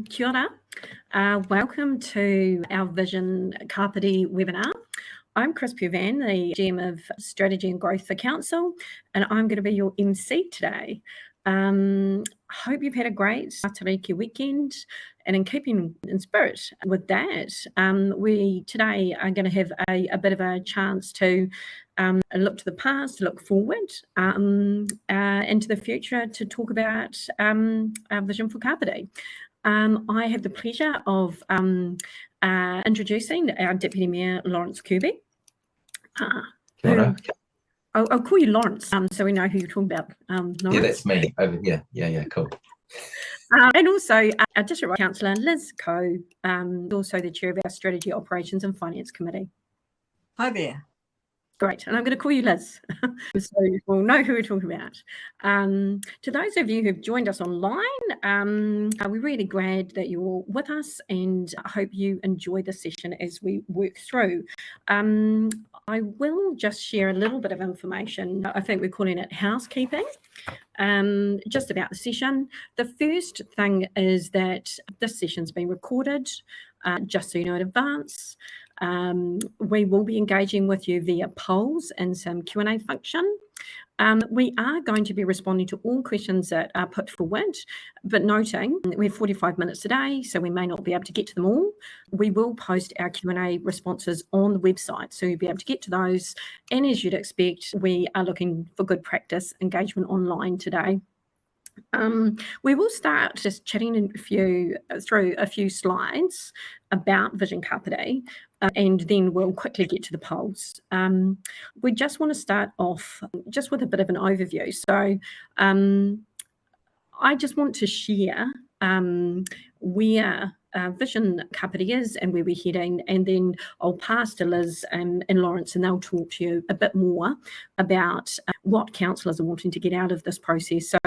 Kia ora. Welcome to our Vision Kāpiti webinar. I'm Kris Pervan, the GM of Strategy and Growth for Council, and I'm going to be your MC today. Hope you've had a great Matariki weekend, and in keeping in spirit with that, we today are going to have a bit of a chance to look to the past, look forward into the future to talk about our vision for Kpiti. I have the pleasure of introducing our Deputy Mayor, Liz Kirby. I'll call you Lawrence, so we know who you're talking about. Yeah, that's me over here. Yeah, cool. And also our District Councillor, Liz Koh, also the Chair of our Strategy, Operations and Finance Committee. Hi there. Great, and I'm going to call you Liz, so we'll know who we're talking about. To those of you who've joined us online, we're really glad that you're all with us, and I hope you enjoy the session as we work through. I will just share a little bit of information. I think we're calling it housekeeping, just about the session. The first thing is that this session's been recorded, just so you know in advance. We will be engaging with you via polls and some Q&A function. We are going to be responding to all questions that are put forward, but noting we have 45 minutes today, so we may not be able to get to them all. We will post our Q&A responses on the website, so you'll be able to get to those. And as you'd expect, we are looking for good practice engagement online today. We will start just chatting through a few slides about Vision Kāpiti, and then we'll quickly get to the polls. We just want to start off just with a bit of an overview. So I just want to share where Vision Kāpiti is and where we're heading, and then I'll pass to Liz and Lawrence, and they'll talk to you a bit more about what councillors are wanting to get out of this process. So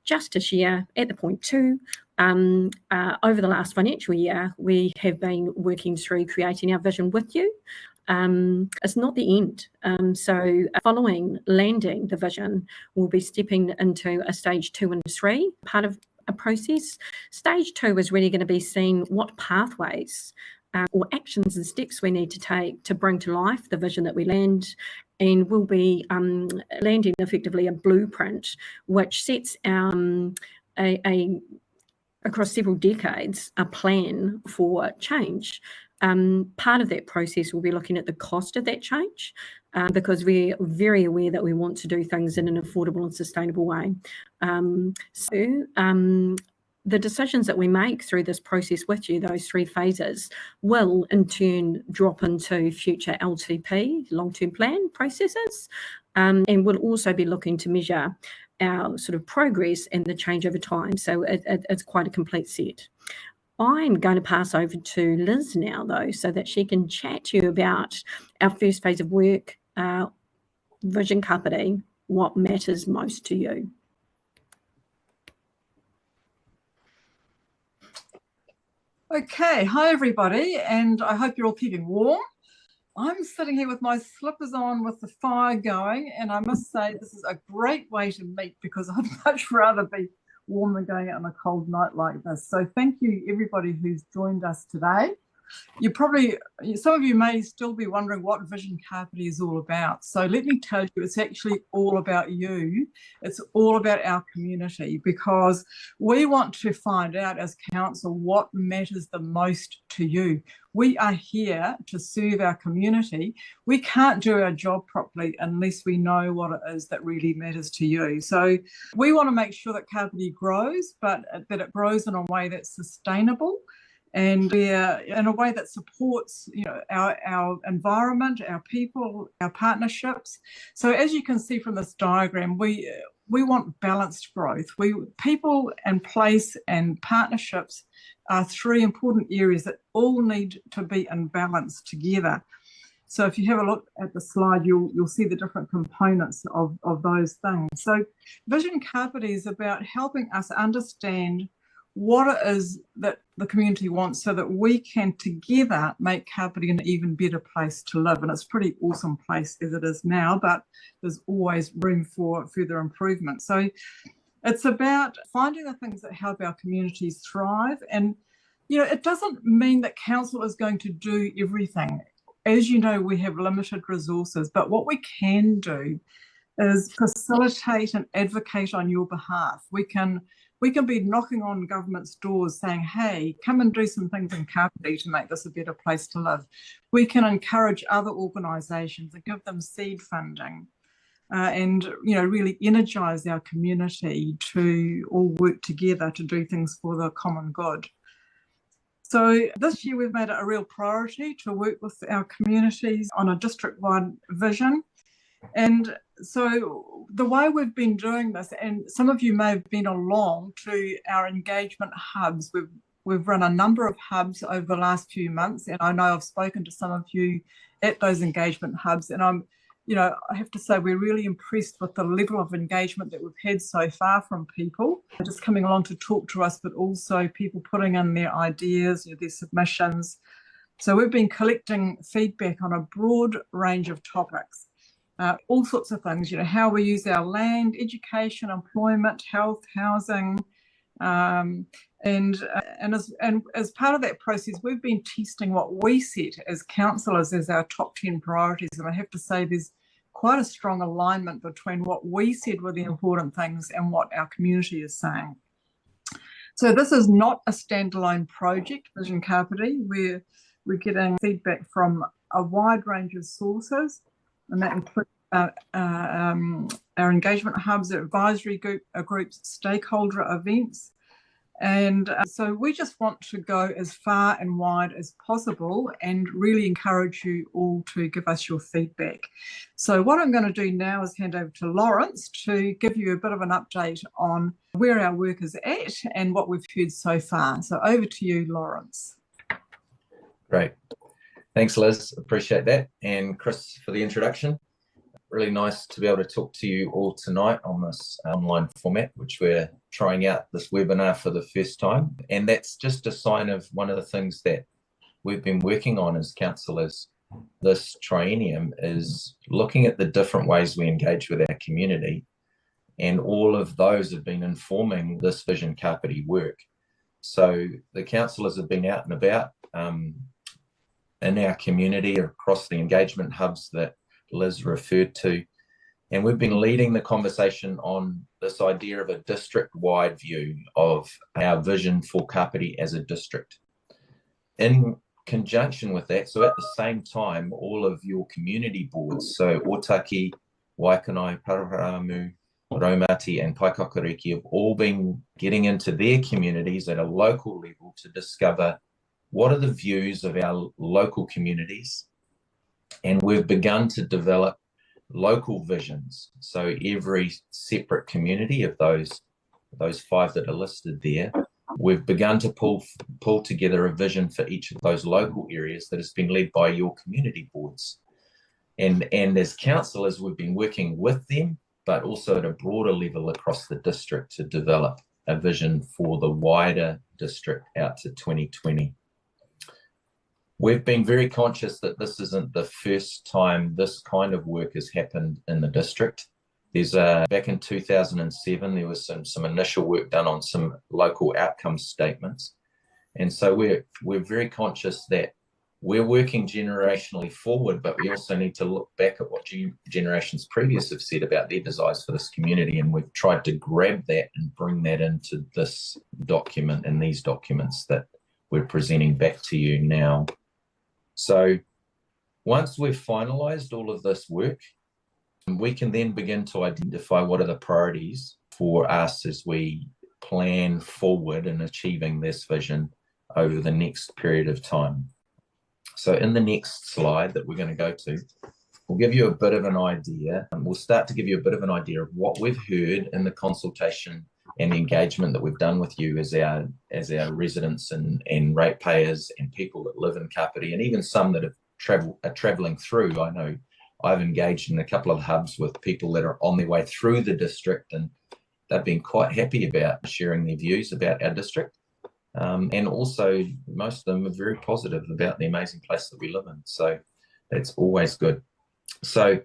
just to share at the point too, over the last financial year, we have been working through creating our vision with you. It's not the end. So following landing the vision, we'll be stepping into a stage 2 and 3 part of a process. Stage 2 is really going to be seeing what pathways or actions and steps we need to take to bring to life the vision that we land, and we'll be landing effectively a blueprint which sets across several decades a plan for change. Part of that process will be looking at the cost of that change, because we're very aware that we want to do things in an affordable and sustainable way. The decisions that we make through this process with you, those 3 phases, will in turn drop into future LTP, long-term plan processes, and we'll also be looking to measure our sort of progress and the change over time. So it's quite a complete set. I'm going to pass over to Liz now, though, so that she can chat to you about our first phase of work, Vision Kāpiti, what matters most to you. Okay, hi everybody, and I hope you're all keeping warm. I'm sitting here with my slippers on with the fire going, and I must say this is a great way to meet, because I'd much rather be warm than going out on a cold night like this. So thank you everybody who's joined us today. Some of you may still be wondering what Vision Kāpiti is all about. So let me tell you, it's actually all about you. It's all about our community, because we want to find out as council what matters the most to you. We are here to serve our community. We can't do our job properly unless we know what it is that really matters to you. So we want to make sure that Kpiti grows, but that it grows in a way that's sustainable, and in a way that supports, our environment, our people, our partnerships. So as you can see from this diagram, we want balanced growth. People and place and partnerships are 3 important areas that all need to be in balance together. So if you have a look at the slide, you'll see the different components of those things. So Vision Kāpiti is about helping us understand what it is that the community wants, so that we can together make Kpiti an even better place to live. And it's a pretty awesome place as it is now, but there's always room for further improvement. So it's about finding the things that help our communities thrive, and it doesn't mean that council is going to do everything. As you know, we have limited resources, but what we can do is facilitate and advocate on your behalf. We can be knocking on government's doors saying, hey, come and do some things in Kāpiti to make this a better place to live. We can encourage other organisations and give them seed funding and, really energise our community to all work together to do things for the common good. So this year we've made it a real priority to work with our communities on a district-wide vision. And so the way we've been doing this, and some of you may have been along to our engagement hubs, we've run a number of hubs over the last few months, and I know I've spoken to some of you at those engagement hubs, and I have to say we're really impressed with the level of engagement that we've had so far from people just coming along to talk to us, but also people putting in their ideas, their submissions. So we've been collecting feedback on a broad range of topics. All sorts of things, how we use our land, education, employment, health, housing, and as part of that process, we've been testing what we set as councillors as our top 10 priorities. And I have to say there's quite a strong alignment between what we said were the important things and what our community is saying. So this is not a standalone project, Vision Kāpiti. We're getting feedback from a wide range of sources, and that includes our engagement hubs, advisory groups, stakeholder events. And so we just want to go as far and wide as possible and really encourage you all to give us your feedback. So what I'm going to do now is hand over to Lawrence to give you a bit of an update on where our work is at and what we've heard so far. So over to you, Lawrence. Great. Thanks, Liz. Appreciate that. And Kris for the introduction. Really nice to be able to talk to you all tonight on this online format, which we're trying out this webinar for the first time. And that's just a sign of one of the things that we've been working on as councillors this triennium is looking at the different ways we engage with our community. And all of those have been informing this Vision Kāpiti work. So the councillors have been out and about in our community across the engagement hubs that Liz referred to, and we've been leading the conversation on this idea of a district-wide view of our vision for Kpiti as a district. In conjunction with that, so at the same time, all of your community boards, so Otaki, Waikanai, Paraharamu, Raumati and Paikakariki have all been getting into their communities at a local level to discover what are the views of our local communities. And we've begun to develop local visions. So every separate community of those 5 that are listed there, we've begun to pull together a vision for each of those local areas that has been led by your community boards. And as councillors, we've been working with them, but also at a broader level across the district to develop a vision for the wider district out to 2020. We've been very conscious that this isn't the first time this kind of work has happened in the district. There's back in 2007, there was some initial work done on some local outcome statements. And so we're very conscious that we're working generationally forward, but we also need to look back at what generations previous have said about their desires for this community. And we've tried to grab that and bring that into this document and these documents that we're presenting back to you now. So once we've finalised all of this work, we can then begin to identify what are the priorities for us as we plan forward in achieving this vision over the next period of time. So in the next slide that we're going to go to, we'll give you a bit of an idea, and we'll start to give you a bit of an idea of what we've heard in the consultation and the engagement that we've done with you as our residents and ratepayers and people that live in Kpiti, and even some that are travelling through. I know I've engaged in a couple of hubs with people that are on their way through the district, and they've been quite happy about sharing their views about our district. And also, most of them are very positive about the amazing place that we live in. So that's always good. So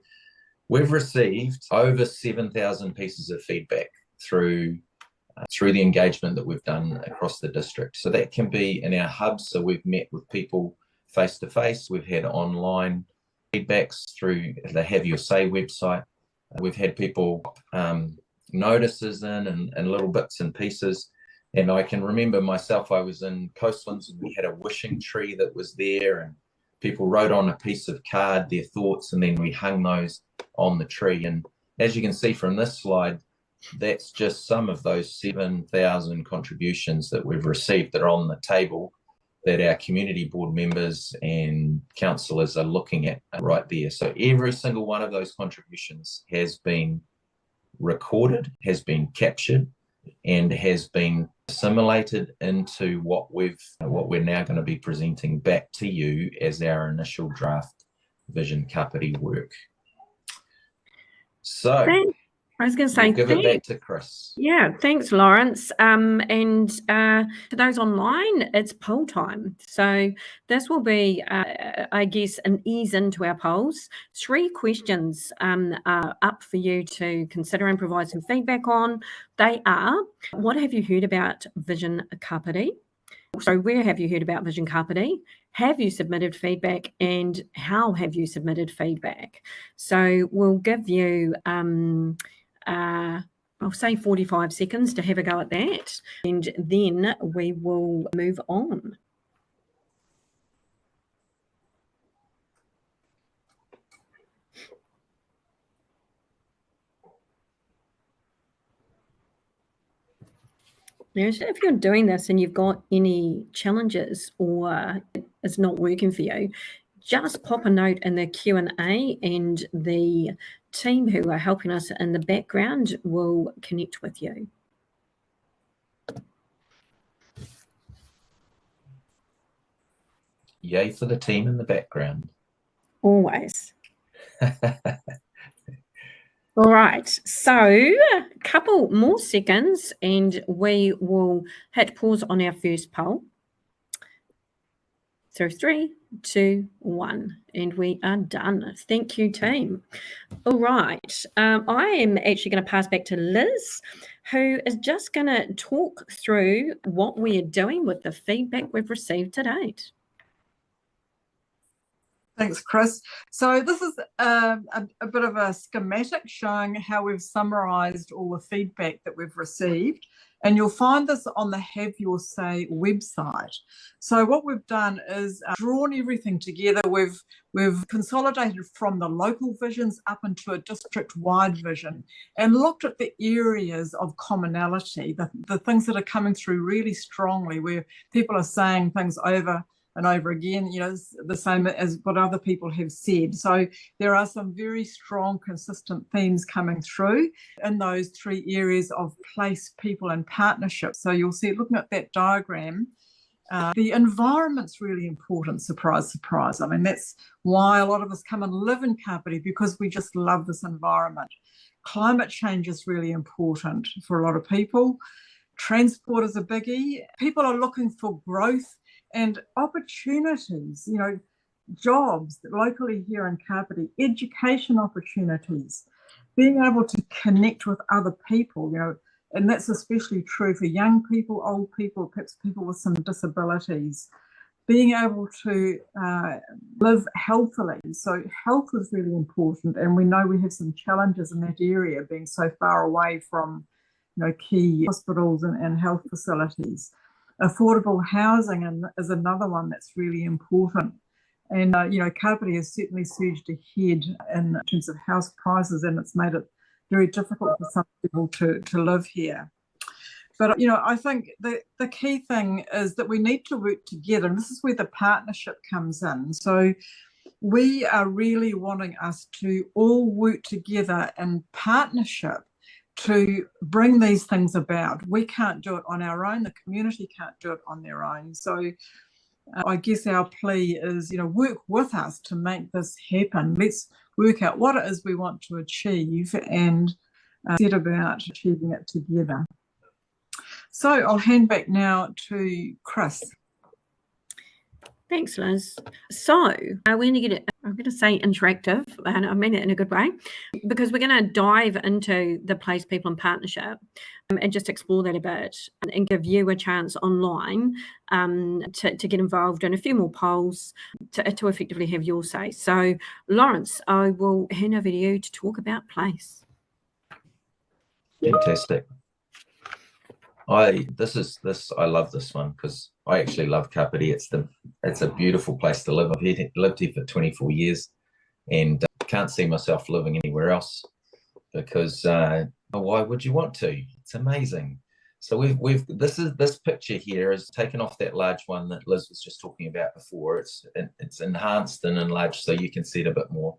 we've received over 7,000 pieces of feedback through through the engagement that we've done across the district. So that can be in our hubs. So we've met with people face to face. We've had online feedbacks through the Have Your Say website. We've had people notices in and little bits and pieces. And I can remember myself, I was in Coastlands and we had a wishing tree that was there, and people wrote on a piece of card their thoughts, and then we hung those on the tree. And as you can see from this slide, that's just some of those 7,000 contributions that we've received that are on the table that our community board members and councillors are looking at right there. So every single one of those contributions has been recorded, has been captured, and has been assimilated into what we're now going to be presenting back to you as our initial draft Vision Kāpiti work. So I was going to say, give it back to Kris. Yeah, thanks, Lawrence. And to those online, it's poll time. So this will be, I guess, an ease into our polls. 3 questions are up for you to consider and provide some feedback on. They are, what have you heard about Vision Kāpiti? So where have you heard about Vision Kāpiti? Have you submitted feedback, and how have you submitted feedback? So we'll give you I'll say 45 seconds to have a go at that, and then we will move on. Now, if you're doing this and you've got any challenges or it's not working for you, just pop a note in the Q&A and the team who are helping us in the background will connect with you. Yay for the team in the background. Always. All right, so a couple more seconds and we will hit pause on our first poll. So 3, 2, 1, and we are done. Thank you, team. All right, I am actually going to pass back to Liz, who is just going to talk through what we are doing with the feedback we've received to date. Thanks, Kris. So this is a bit of a schematic showing how we've summarised all the feedback that we've received, and you'll find this on the Have Your Say website. So what we've done is drawn everything together. We've consolidated from the local visions up into a district-wide vision and looked at the areas of commonality, the things that are coming through really strongly, where people are saying things over and over again, you know, the same as what other people have said. So there are some very strong, consistent themes coming through in those 3 areas of place, people, and partnership. So you'll see, looking at that diagram, the environment's really important, surprise, surprise. I mean, that's why a lot of us come and live in Kpiti, because we just love this environment. Climate change is really important for a lot of people. Transport is a biggie. People are looking for growth and opportunities, you know, jobs locally here in Kpiti, education opportunities, being able to connect with other people, you know, and that's especially true for young people, old people, perhaps people with some disabilities, being able to live healthily. So health is really important, and we know we have some challenges in that area, being so far away from, you know, key hospitals and health facilities. Affordable housing is another one that's really important. And, you know, Kpiti has certainly surged ahead in terms of house prices, and it's made it very difficult for some people to live here. But, you know, I think the key thing is that we need to work together, and this is where the partnership comes in. So we are really wanting us to all work together in partnership to bring these things about. We can't do it on our own. The community can't do it on their own. So I guess our plea is, you know, work with us to make this happen. Let's work out what it is we want to achieve and set about achieving it together. So I'll hand back now to Kris. Thanks, Liz. So we're going to get it, I'm going to say interactive, and I mean it in a good way, because we're going to dive into the place, people, and partnership, and just explore that a bit, and give you a chance online to get involved in a few more polls to effectively have your say. So, Lawrence, I will hand over to you to talk about place. Fantastic. I love this one because I actually love Kpiti. It's a beautiful place to live. I've lived here for 24 years and can't see myself living anywhere else because why would you want to? It's amazing. So this picture here is taken off that large one that Liz was just talking about before. It's enhanced and enlarged so you can see it a bit more.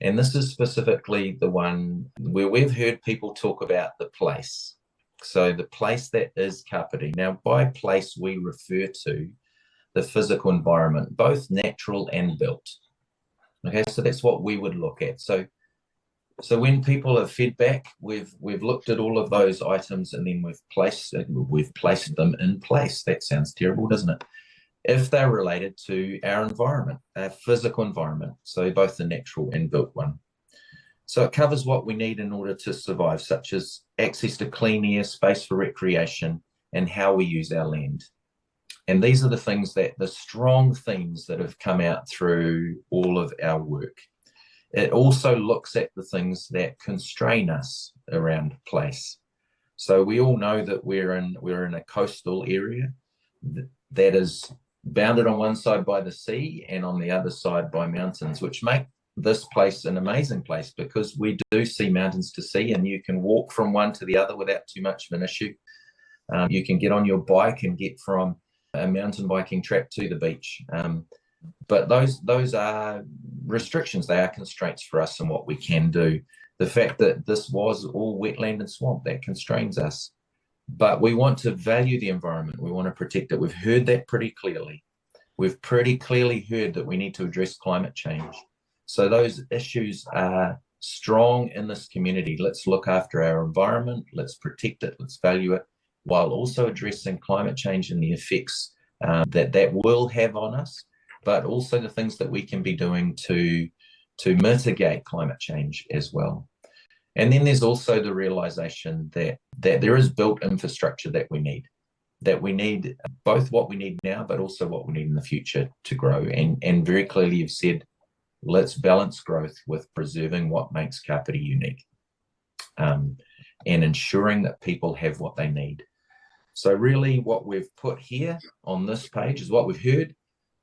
And this is specifically the one where we've heard people talk about the place. So the place that is Kpiti. Now, by place, we refer to the physical environment, both natural and built. Okay, so that's what we would look at. So when people have fed back, we've looked at all of those items and then we've placed them in place. That sounds terrible, doesn't it? If they're related to our environment, our physical environment, so both the natural and built one. So it covers what we need in order to survive, such as access to clean air, space for recreation, and how we use our land. And these are the strong themes that have come out through all of our work. It also looks at the things that constrain us around place. So we all know that we're in a coastal area that is bounded on one side by the sea and on the other side by mountains, which make this place an amazing place because we do see mountains to see and you can walk from one to the other without too much of an issue. You can get on your bike and get from a mountain biking track to the beach. But those are restrictions, they are constraints for us and what we can do. The fact that this was all wetland and swamp, that constrains us. But we want to value the environment, we want to protect it. We've heard that pretty clearly. We've pretty clearly heard that we need to address climate change. So those issues are strong in this community. Let's look after our environment, let's protect it, let's value it, while also addressing climate change and the effects that will have on us, but also the things that we can be doing to mitigate climate change as well. And then there's also the realization that there is built infrastructure that we need both what we need now, but also what we need in the future to grow. And very clearly you've said, let's balance growth with preserving what makes Kpiti unique and ensuring that people have what they need. So really what we've put here on this page is what we've heard.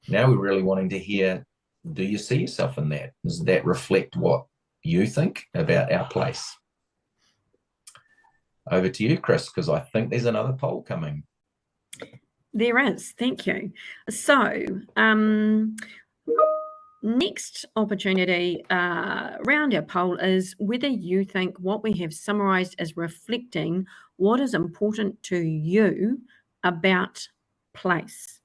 Now we're really wanting to hear, do you see yourself in that? Does that reflect what you think about our place? Over to you, Kris, because I think there's another poll coming. There is, thank you. So, next opportunity around our poll is whether you think what we have summarised is reflecting what is important to you about place.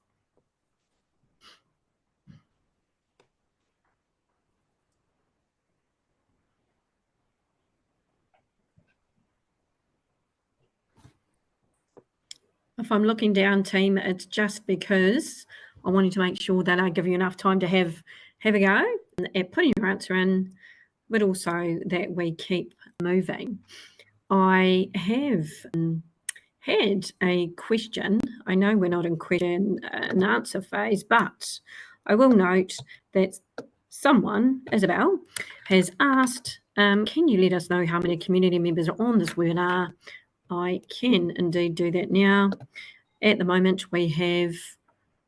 If I'm looking down, team, it's just because I wanted to make sure that I give you enough time to have a go at putting your answer in, but also that we keep moving. I have had a question. I know we're not in question and answer phase, but I will note that someone, Isabel, has asked, can you let us know how many community members are on this webinar? I can indeed do that now. At the moment, we have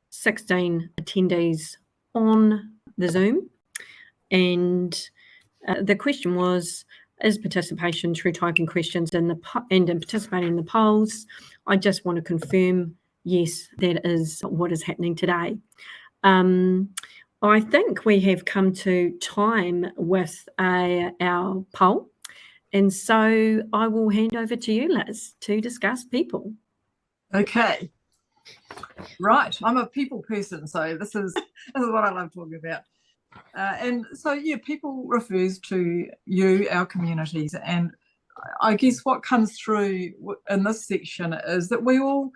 16 attendees on the Zoom. And the question was, is participation through typing questions and participating in the polls? I just want to confirm, yes, that is what is happening today. I think we have come to time with our poll. And so I will hand over to you, Liz, to discuss people. Okay. Right. I'm a people person, so this is what I love talking about. And so, yeah, people refers to you, our communities. And I guess what comes through in this section is that we all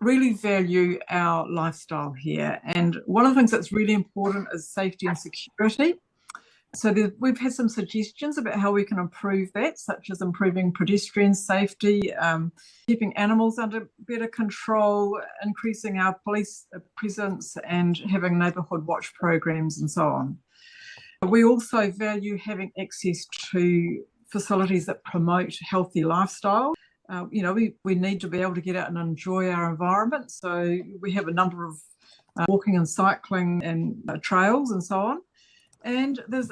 really value our lifestyle here. And one of the things that's really important is safety and security. So we've had some suggestions about how we can improve that, such as improving pedestrian safety, keeping animals under better control, increasing our police presence, and having neighbourhood watch programs and so on. We also value having access to facilities that promote healthy lifestyle. We need to be able to get out and enjoy our environment. So we have a number of walking and cycling and trails and so on. And there's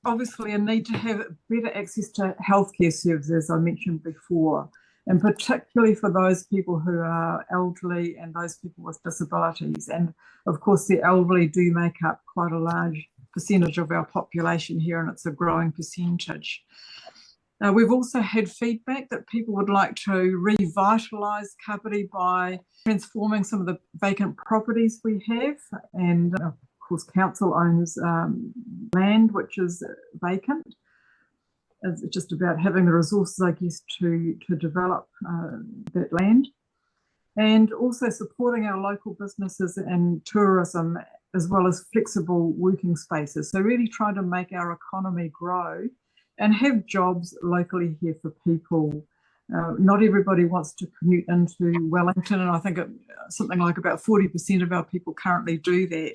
obviously a need to have better access to healthcare services, as I mentioned before, and particularly for those people who are elderly and those people with disabilities. And of course, the elderly do make up quite a large percentage of our population here, and it's a growing percentage. We've also had feedback that people would like to revitalise Kpiti by transforming some of the vacant properties we have. And of course, council owns land which is vacant. It's just about having the resources, I guess, to develop that land. And also supporting our local businesses and tourism, as well as flexible working spaces. So really trying to make our economy grow and have jobs locally here for people. Not everybody wants to commute into Wellington, and I think something like about 40% of our people currently do that.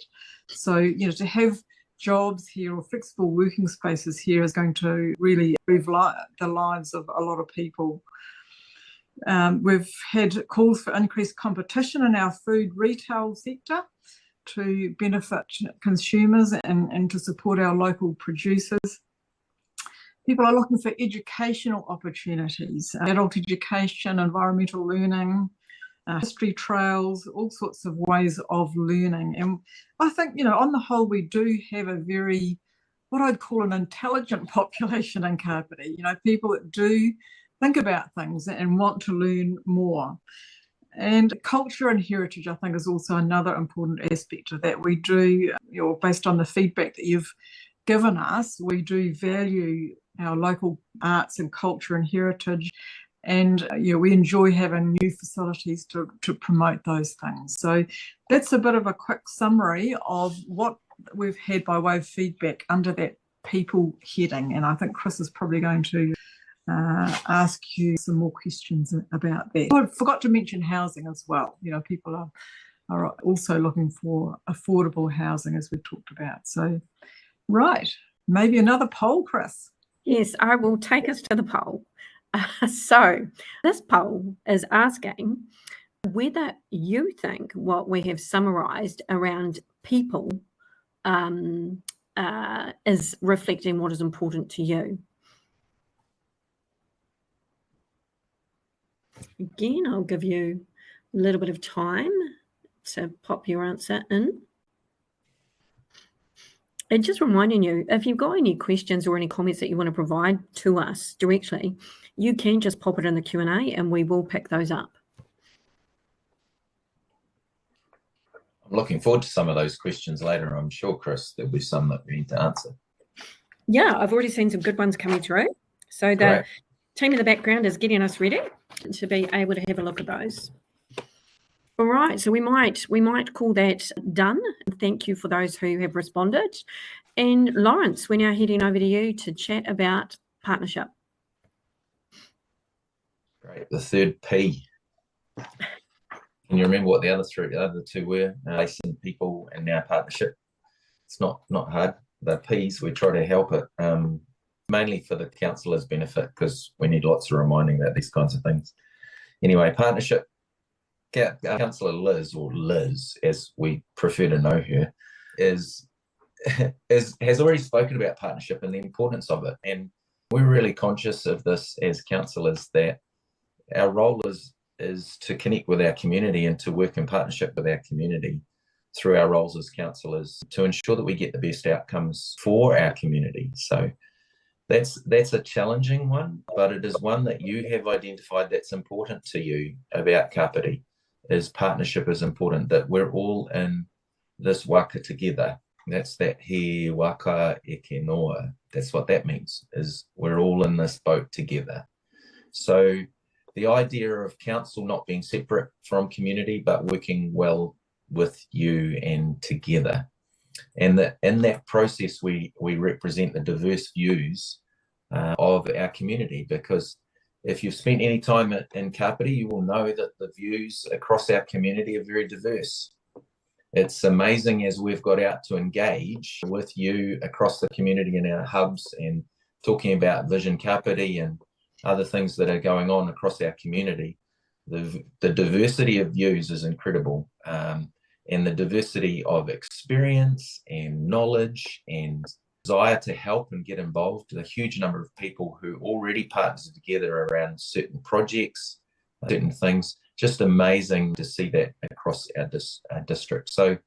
So, to have jobs here or flexible working spaces here is going to really improve the lives of a lot of people. We've had calls for increased competition in our food retail sector to benefit consumers and to support our local producers. People are looking for educational opportunities, adult education, environmental learning, history trails, all sorts of ways of learning. And I think, on the whole, we do have a very, what I'd call an intelligent population in Kāpiti. People that do think about things and want to learn more. And culture and heritage, I think, is also another important aspect of that. We do, based on the feedback that you've given us, we do value our local arts and culture and heritage, and we enjoy having new facilities to promote those things. So that's a bit of a quick summary of what we've had by way of feedback under that people heading, and I think Kris is probably going to ask you some more questions about that. I forgot to mention housing as well. People are also looking for affordable housing, as we talked about. So, right, maybe another poll, Kris. Yes, I will take us to the poll. So this poll is asking whether you think what we have summarised around people is reflecting what is important to you. Again, I'll give you a little bit of time to pop your answer in. And just reminding you, if you've got any questions or any comments that you want to provide to us directly, you can just pop it in the Q&A and we will pick those up. I'm looking forward to some of those questions later. I'm sure, Kris, there'll be some that we need to answer. Yeah, I've already seen some good ones coming through. So the team in the background is getting us ready to be able to have a look at those. All right, so we might call that done. Thank you for those who have responded. And Lawrence, we're now heading over to you to chat about partnership. Great, the third P. Can you remember what the other two were? Placing people and now partnership. It's not hard. The P's, we try to help it, mainly for the councillors' benefit, because we need lots of reminding about these kinds of things. Anyway, partnership. Councillor Liz, or Liz, as we prefer to know her, has already spoken about partnership and the importance of it. And we're really conscious of this as councillors, that our role is to connect with our community and to work in partnership with our community through our roles as councillors to ensure that we get the best outcomes for our community. So that's a challenging one, but it is one that you have identified that's important to you about Kpiti. Is partnership is important, that we're all in this waka together. That's that he waka eke noa. That's what that means, is we're all in this boat together. So the idea of council not being separate from community, but working well with you and together. And that in that process, we represent the diverse views of our community, because if you've spent any time in Kpiti, you will know that the views across our community are very diverse. It's amazing as we've got out to engage with you across the community in our hubs and talking about Vision Kāpiti and other things that are going on across our community. The diversity of views is incredible, and the diversity of experience and knowledge and desire to help and get involved. A huge number of people who already partner together around certain projects, certain things. Just amazing to see that across our district. So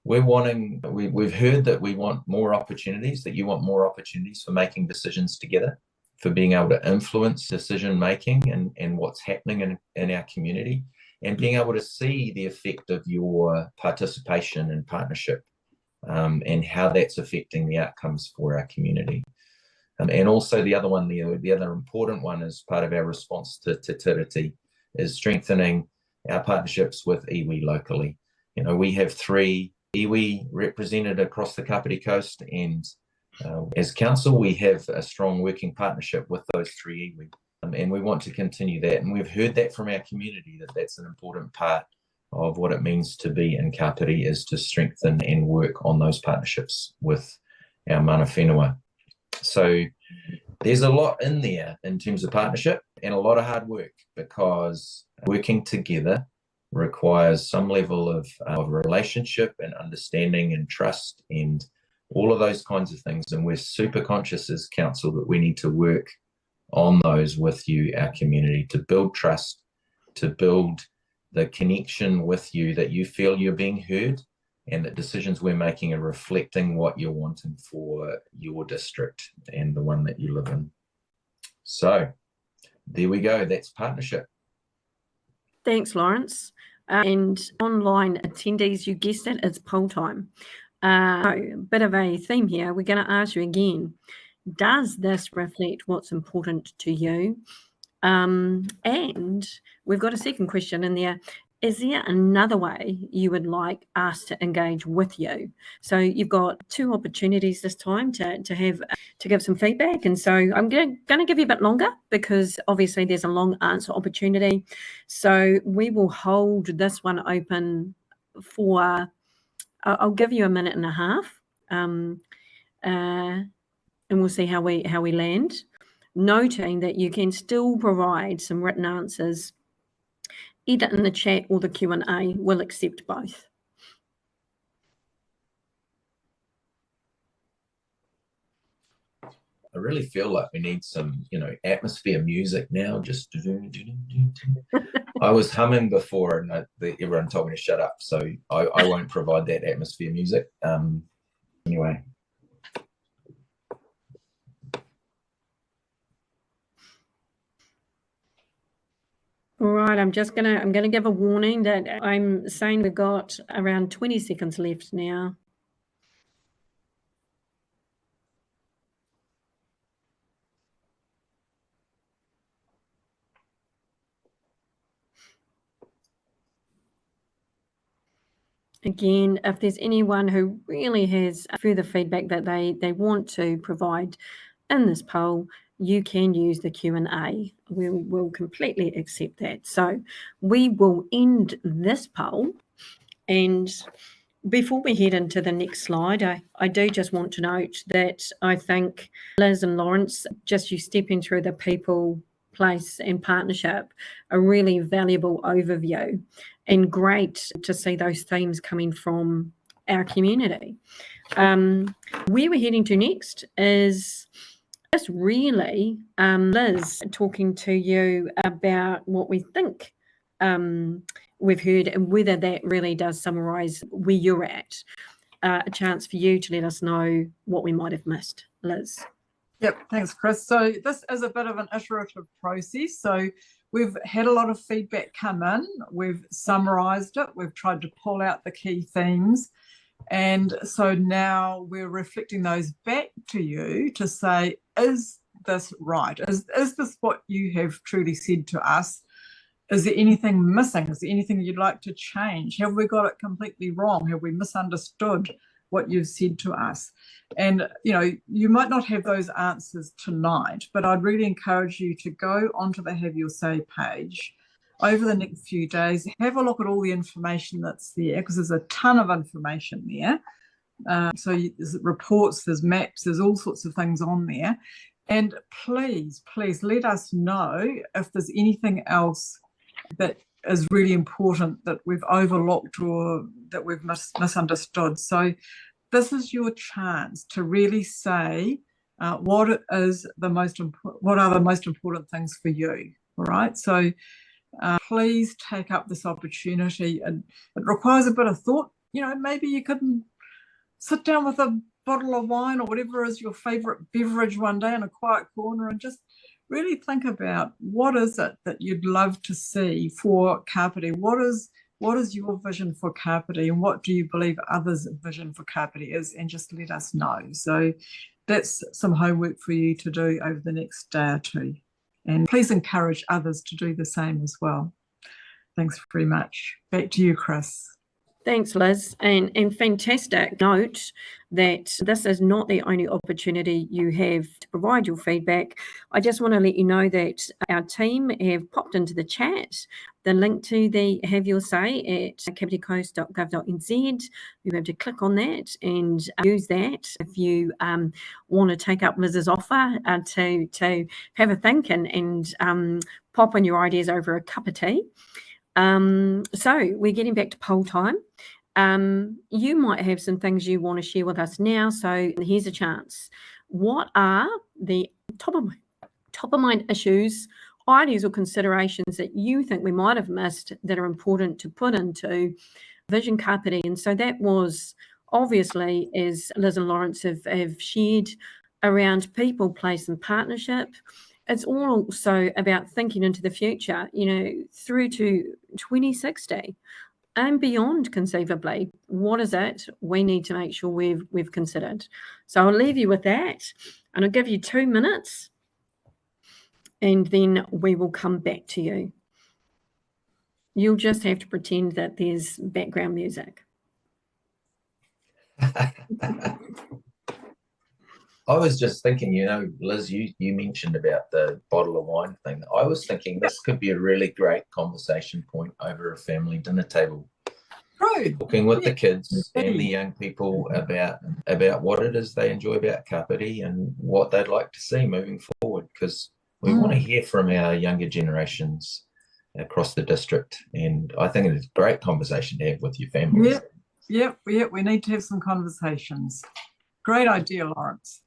we've heard that we want more opportunities, that you want more opportunities for making decisions together, for being able to influence decision making and what's happening in our community, and being able to see the effect of your participation and partnership, and how that's affecting the outcomes for our community. And also the other one, the other important one as part of our response to Tiriti is strengthening our partnerships with iwi locally. You know, we have 3 iwi represented across the Kapiti Coast, and as council, we have a strong working partnership with those 3 iwi. And we want to continue that. And we've heard that from our community, that that's an important part of what it means to be in Kapiti, is to strengthen and work on those partnerships with our mana whenua. So there's a lot in there in terms of partnership and a lot of hard work, because working together requires some level of relationship and understanding and trust and all of those kinds of things. And we're super conscious as council that we need to work on those with you, our community, to build trust, to build the connection with you, that you feel you're being heard and that decisions we're making are reflecting what you're wanting for your district and the one that you live in. So there we go. That's partnership. Thanks, Lawrence. And online attendees, you guessed it, it's poll time. A bit of a theme here. We're going to ask you again, does this reflect what's important to you? And we've got a second question in there. Is there another way you would like us to engage with you? So you've got 2 opportunities this time to give some feedback. And so I'm going to give you a bit longer, because obviously there's a long answer opportunity. So we will hold this one open for, I'll give you a minute and a half, and we'll see how we land. Noting that you can still provide some written answers either in the chat or the Q&A. We'll accept both. I really feel like we need some, atmosphere music now. Just I was humming before, and everyone told me to shut up, so I won't provide that atmosphere music. Anyway. All right, I'm gonna give a warning that I'm saying we've got around 20 seconds left now. Again, if there's anyone who really has further feedback that they want to provide in this poll, you can use the Q&A. We'll completely accept that. So we will end this poll. And before we head into the next slide, I do just want to note that I think Liz and Lawrence, just you stepping through the people, place and partnership, a really valuable overview, and great to see those themes coming from our community. Where we're heading to next is just really Liz talking to you about what we think we've heard and whether that really does summarise where you're at. A chance for you to let us know what we might have missed. Liz. Yep, thanks, Kris. So this is a bit of an iterative process. So we've had a lot of feedback come in. We've summarised it. We've tried to pull out the key themes. And so now we're reflecting those back to you to say, is this right? Is this what you have truly said to us? Is there anything missing? Is there anything you'd like to change? Have we got it completely wrong? Have we misunderstood what you've said to us? And, you know, you might not have those answers tonight, but I'd really encourage you to go onto the Have Your Say page over the next few days, have a look at all the information that's there, because there's a ton of information there. There's reports, there's maps, there's all sorts of things on there. And please let us know if there's anything else that is really important that we've overlooked or that we've misunderstood. So this is your chance to really say what are the most important things for you. All right. So please take up this opportunity, and it requires a bit of thought. You know, maybe you could sit down with a bottle of wine or whatever is your favorite beverage one day in a quiet corner and just really think about what is it that you'd love to see for Kpiti. What is your vision for Kpiti, and what do you believe others' vision for Kpiti is, and just let us know. So that's some homework for you to do over the next day or two. And please encourage others to do the same as well. Thanks very much. Back to you, Kris. Thanks, Liz. And fantastic note that this is not the only opportunity you have to provide your feedback. I just want to let you know that our team have popped into the chat the link to the Have Your Say at kpiticoast.gov.nz. You have to click on that and use that if you want to take up Liz's offer to have a think and pop in your ideas over a cup of tea. So we're getting back to poll time. You might have some things you want to share with us now, so here's a chance. What are the top of mind issues, ideas or considerations that you think we might have missed that are important to put into Vision Kāpiti? And so that was obviously, as Liz and Lawrence have shared, around people, place and partnership. It's also about thinking into the future, you know, through to 2060 and beyond conceivably. What is it we need to make sure we've considered? So I'll leave you with that, and I'll give you 2 minutes, and then we will come back to you. You'll just have to pretend that there's background music. I was just thinking, you know, Liz, you mentioned about the bottle of wine thing. I was thinking this could be a really great conversation point over a family dinner table. Right. Talking with the kids and the young people about what it is they enjoy about Kpiti and what they'd like to see moving forward, because we want to hear from our younger generations across the district. And I think it's a great conversation to have with your families. Yep, we need to have some conversations. Great idea, Lawrence.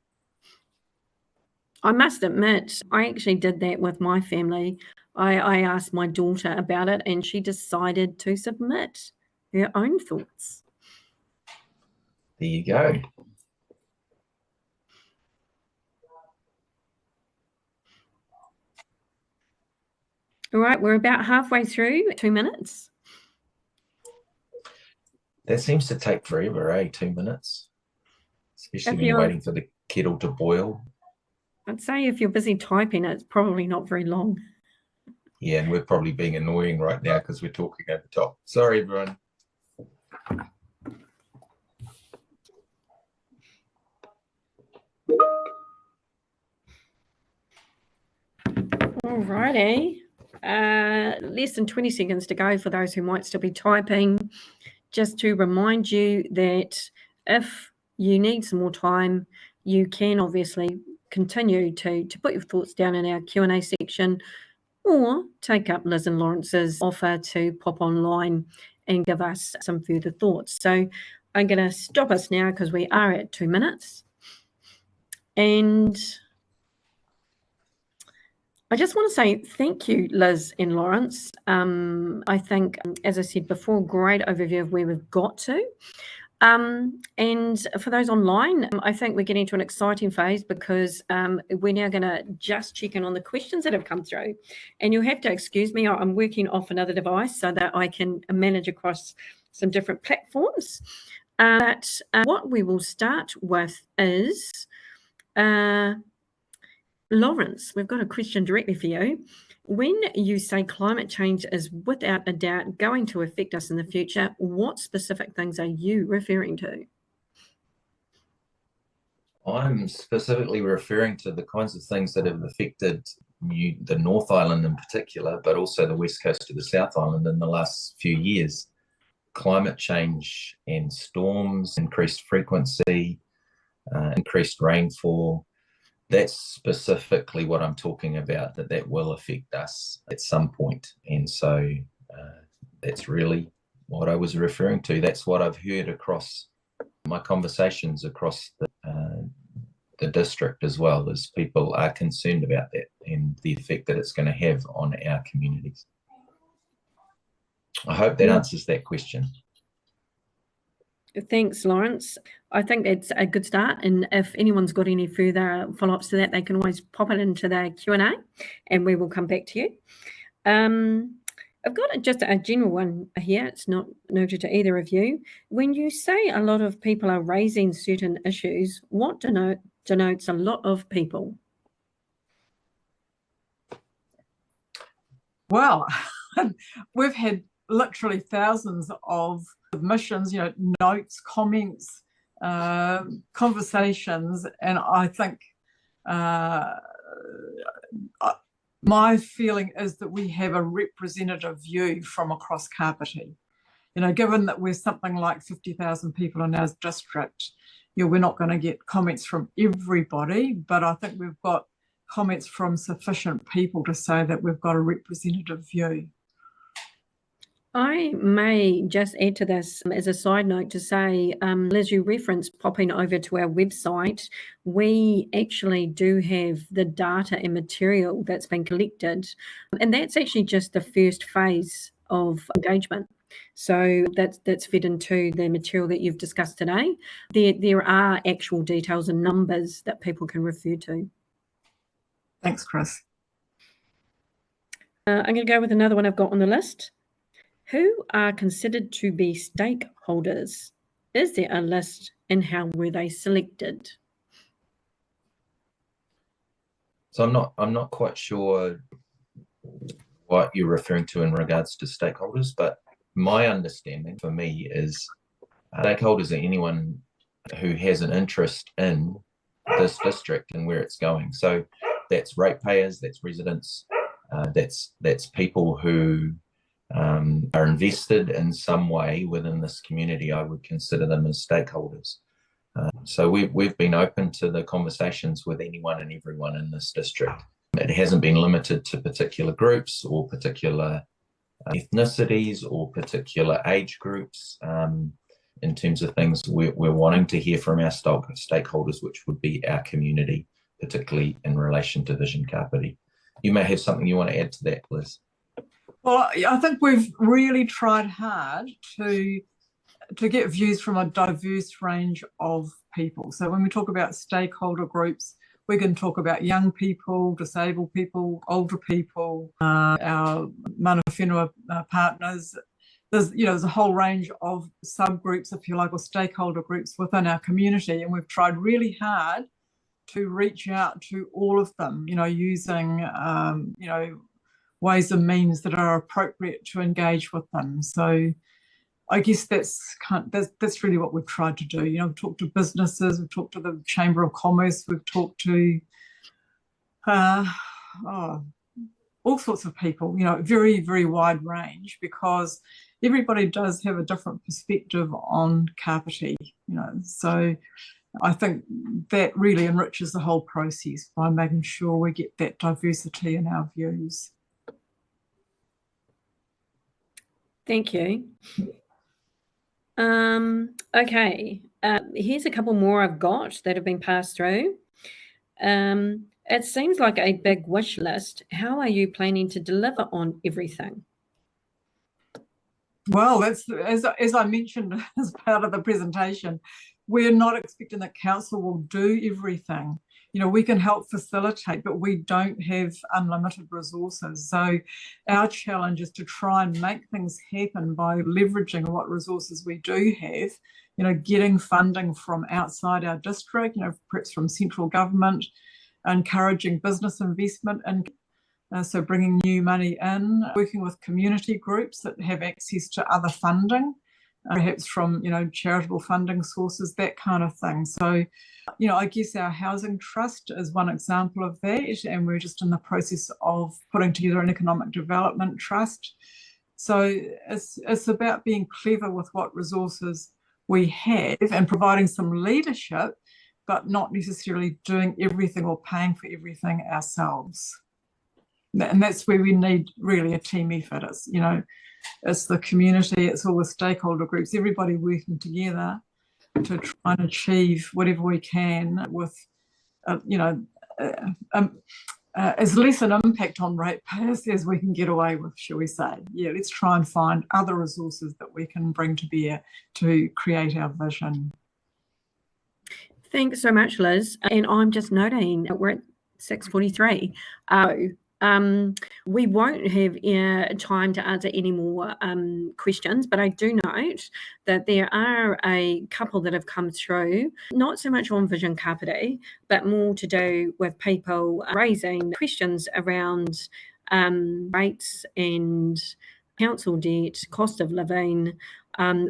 I must admit, I actually did that with my family. I asked my daughter about it, and she decided to submit her own thoughts. There you go. All right, we're about halfway through, 2 minutes. That seems to take forever, 2 minutes, especially when you're waiting for the kettle to boil. I'd say if you're busy typing, it's probably not very long. Yeah, and we're probably being annoying right now because we're talking over top. Sorry, everyone. All righty. Less than 20 seconds to go for those who might still be typing. Just to remind you that if you need some more time, you can obviously continue to put your thoughts down in our Q&A section, or take up Liz and Lawrence's offer to pop online and give us some further thoughts. So I'm going to stop us now because we are at 2 minutes. And I just want to say thank you, Liz and Lawrence. I think, as I said before, great overview of where we've got to. And for those online, I think we're getting to an exciting phase because we're now going to just check in on the questions that have come through. And you'll have to excuse me, I'm working off another device so that I can manage across some different platforms. But what we will start with is Lawrence, we've got a question directly for you. When you say climate change is without a doubt going to affect us in the future, what specific things are you referring to? I'm specifically referring to the kinds of things that have affected the North Island in particular, but also the west coast of the South Island in the last few years. Climate change and storms, increased frequency, increased rainfall. That's specifically what I'm talking about, that will affect us at some point. And so that's really what I was referring to. That's what I've heard across my conversations across the district as well, as people are concerned about that and the effect that it's going to have on our communities. I hope that answers that question. Thanks, Lawrence. I think that's a good start. And if anyone's got any further follow-ups to that, they can always pop it into the Q&A and we will come back to you. I've got just a general one here. It's not noted to either of you. When you say a lot of people are raising certain issues, what denotes a lot of people? Well, we've had literally thousands of submissions, notes, comments, conversations, and I think my feeling is that we have a representative view from across Kpiti. Given that we're something like 50,000 people in our district, we're not going to get comments from everybody, but I think we've got comments from sufficient people to say that we've got a representative view. I may just add to this as a side note to say, Liz, you referenced popping over to our website. We actually do have the data and material that's been collected, and that's actually just the first phase of engagement. So that's fed into the material that you've discussed today. There are actual details and numbers that people can refer to. Thanks, Kris. I'm going to go with another one I've got on the list. Who are considered to be stakeholders? Is there a list, and how were they selected? So I'm not quite sure what you're referring to in regards to stakeholders, but my understanding for me is stakeholders are anyone who has an interest in this district and where it's going. So that's ratepayers, that's residents, that's people who are invested in some way within this community. I would consider them as stakeholders. So we've been open to the conversations with anyone and everyone in this district. It hasn't been limited to particular groups or particular ethnicities or particular age groups. In terms of things we're wanting to hear from our stakeholders, which would be our community, particularly in relation to Vision Kāpiti. You may have something you want to add to that, Liz. Well, I think we've really tried hard to get views from a diverse range of people. So when we talk about stakeholder groups, we can talk about young people, disabled people, older people, our mana whenua partners. There's a whole range of subgroups, if you like, or stakeholder groups within our community, and we've tried really hard to reach out to all of them, using ways and means that are appropriate to engage with them. So I guess that's really what we've tried to do. We've talked to businesses, we've talked to the Chamber of Commerce, we've talked to all sorts of people, very, very wide range, because everybody does have a different perspective on Kpiti, So I think that really enriches the whole process by making sure we get that diversity in our views. Thank you. Okay, here's a couple more I've got that have been passed through. It seems like a big wish list. How are you planning to deliver on everything? Well, that's as I mentioned as part of the presentation, we're not expecting that council will do everything. We can help facilitate, but we don't have unlimited resources. So our challenge is to try and make things happen by leveraging what resources we do have, getting funding from outside our district, perhaps from central government, encouraging business investment, and so bringing new money in, working with community groups that have access to other funding, perhaps from, charitable funding sources, that kind of thing. So, I guess our housing trust is one example of that, and we're just in the process of putting together an economic development trust. So it's about being clever with what resources we have and providing some leadership, but not necessarily doing everything or paying for everything ourselves. And that's where we need really a team effort. It's the community, it's all the stakeholder groups, everybody working together to try and achieve whatever we can with, as less an impact on ratepayers as we can get away with, shall we say. Yeah, let's try and find other resources that we can bring to bear to create our vision. Thanks so much, Liz. And I'm just noting that we're at 6:43. We won't have time to answer any more questions, but I do note that there are a couple that have come through, not so much on Vision Kāpiti, but more to do with people raising questions around rates and council debt, cost of living,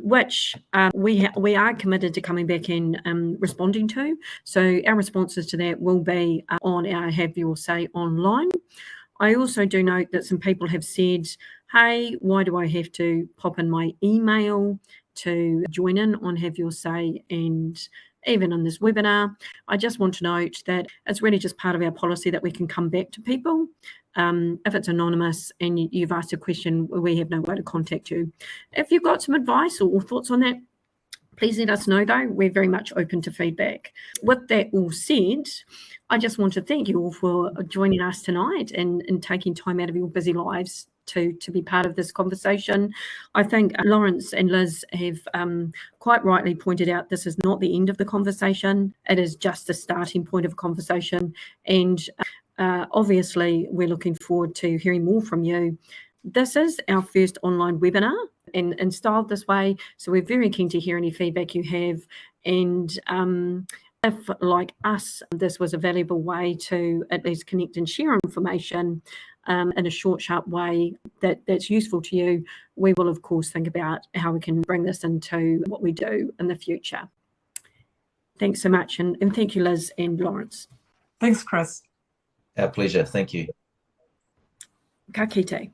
which we are committed to coming back and responding to. So our responses to that will be on our Have Your Say online. I also do note that some people have said, hey, why do I have to pop in my email to join in on Have Your Say and even in this webinar? I just want to note that it's really just part of our policy that we can come back to people. If it's anonymous and you've asked a question, we have no way to contact you. If you've got some advice or thoughts on that, please let us know, though. We're very much open to feedback. With that all said, I just want to thank you all for joining us tonight and taking time out of your busy lives to be part of this conversation. I think Lawrence and Liz have quite rightly pointed out this is not the end of the conversation. It is just a starting point of a conversation. And obviously, we're looking forward to hearing more from you. This is our first online webinar and styled this way. So we're very keen to hear any feedback you have. And if, like us, this was a valuable way to at least connect and share information in a short, sharp way that's useful to you, we will, of course, think about how we can bring this into what we do in the future. Thanks so much. And thank you, Liz and Lawrence. Thanks, Kris. Our pleasure. Thank you. Ka kite.